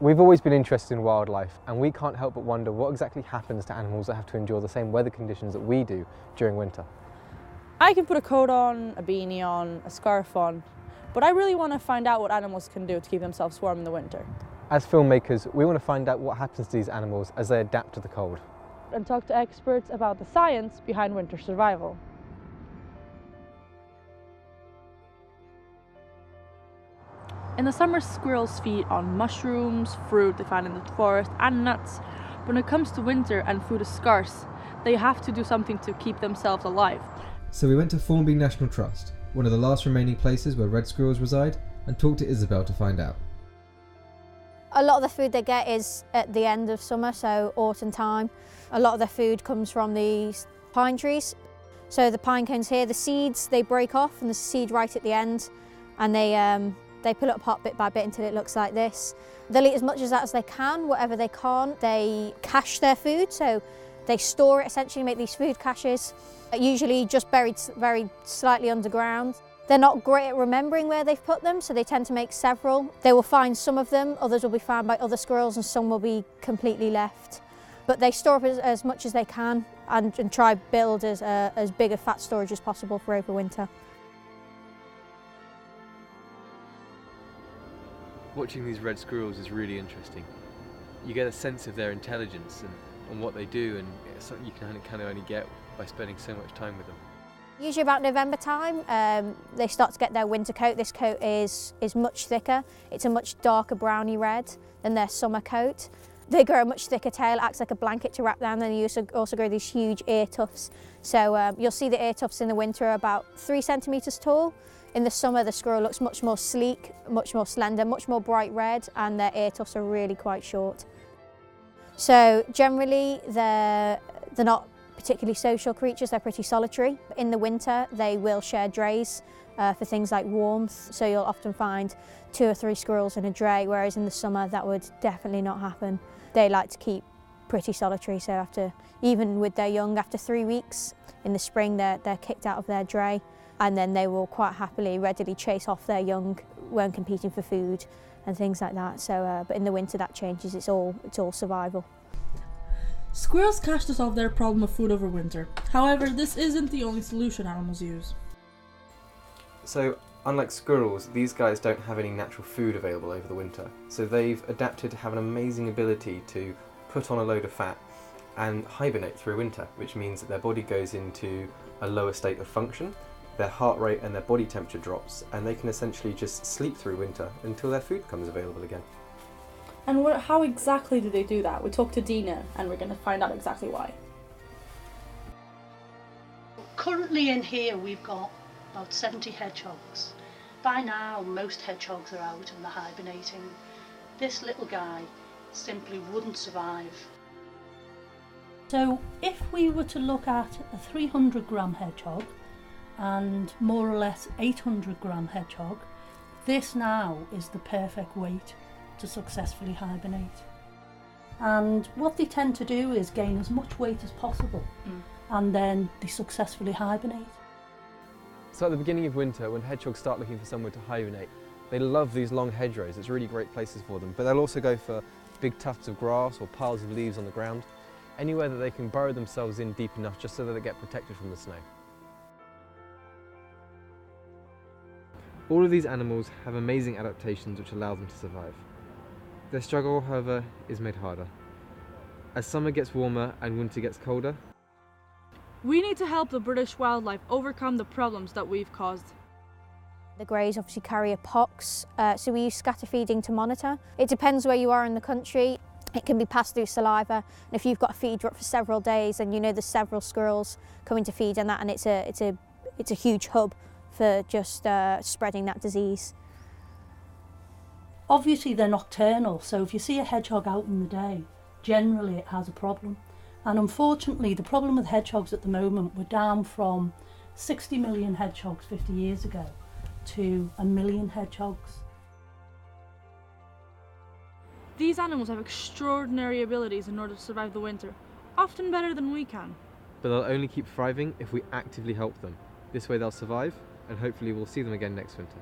We've always been interested in wildlife, and we can't help but wonder what exactly happens to animals that have to endure the same weather conditions that we do during winter. I can put a coat on, a beanie on, a scarf on, but I really want to find out what animals can do to keep themselves warm in the winter. As filmmakers, we want to find out what happens to these animals as they adapt to the cold. And talk to experts about the science behind winter survival. In the summer, squirrels feed on mushrooms, fruit they find in the forest, and nuts. But when it comes to winter and food is scarce, they have to do something to keep themselves alive. So we went to Formby National Trust, one of the last remaining places where red squirrels reside, and talked to Isabelle to find out. A lot of the food they get is at the end of summer, so autumn time. A lot of their food comes from the pine trees. So the pine cones here, the seeds, they break off and the seed right at the end, and they pull it apart bit by bit until it looks like this. They'll eat as much of that as they can, whatever they can't. They cache their food, so they store it essentially, make these food caches, usually just buried very slightly underground. They're not great at remembering where they've put them, so they tend to make several. They will find some of them, others will be found by other squirrels, and some will be completely left. But they store up as much as they can and try build as big a fat storage as possible for overwinter. Watching these red squirrels is really interesting. You get a sense of their intelligence and what they do, and it's something you can kind of only get by spending so much time with them. Usually about November time, they start to get their winter coat. This coat is much thicker. It's a much darker browny red than their summer coat. They grow a much thicker tail, acts like a blanket to wrap them, and they also grow these huge ear tufts. So you'll see the ear tufts in the winter are about 3 centimetres tall. In the summer, the squirrel looks much more sleek, much more slender, much more bright red, and their ear tufts are really quite short. So generally, they're not particularly social creatures, they're pretty solitary. In the winter, they will share drays for things like warmth, so you'll often find 2 or 3 squirrels in a dray, whereas in the summer that would definitely not happen. They like to keep pretty solitary, so even with their young, after 3 weeks in the spring, they're kicked out of their dray, and then they will quite happily, readily chase off their young when competing for food and things like that. So, but in the winter that changes, it's all survival. Squirrels cache to solve their problem of food over winter. However, this isn't the only solution animals use. So, unlike squirrels, these guys don't have any natural food available over the winter. So they've adapted to have an amazing ability to put on a load of fat and hibernate through winter, which means that their body goes into a lower state of function, their heart rate and their body temperature drops, and they can essentially just sleep through winter until their food becomes available again. And how exactly do they do that? We talked to Dina, and we're going to find out exactly why. Currently in here we've got about 70 hedgehogs. By now most hedgehogs are out and they're hibernating. This little guy simply wouldn't survive. So if we were to look at a 300 gram hedgehog and more or less 800 gram hedgehog, this now is the perfect weight to successfully hibernate. And what they tend to do is gain as much weight as possible, and then they successfully hibernate. So at the beginning of winter, when hedgehogs start looking for somewhere to hibernate, they love these long hedgerows. It's really great places for them, but they'll also go for big tufts of grass or piles of leaves on the ground, anywhere that they can burrow themselves in deep enough just so that they get protected from the snow. All of these animals have amazing adaptations which allow them to survive. Their struggle, however, is made harder. As summer gets warmer and winter gets colder, We need to help the British wildlife overcome the problems that we've caused. The greys obviously carry a pox, so we use scatter feeding to monitor. It depends where you are in the country. It can be passed through saliva, and if you've got a feeder up for several days, and you know there's several squirrels coming to feed on that, and it's a huge hub for just spreading that disease. Obviously they're nocturnal, so if you see a hedgehog out in the day, generally it has a problem. And unfortunately the problem with hedgehogs at the moment, we're down from 60 million hedgehogs 50 years ago to 1 million hedgehogs. These animals have extraordinary abilities in order to survive the winter, often better than we can. but they'll only keep thriving if we actively help them. This way they'll survive, and hopefully we'll see them again next winter.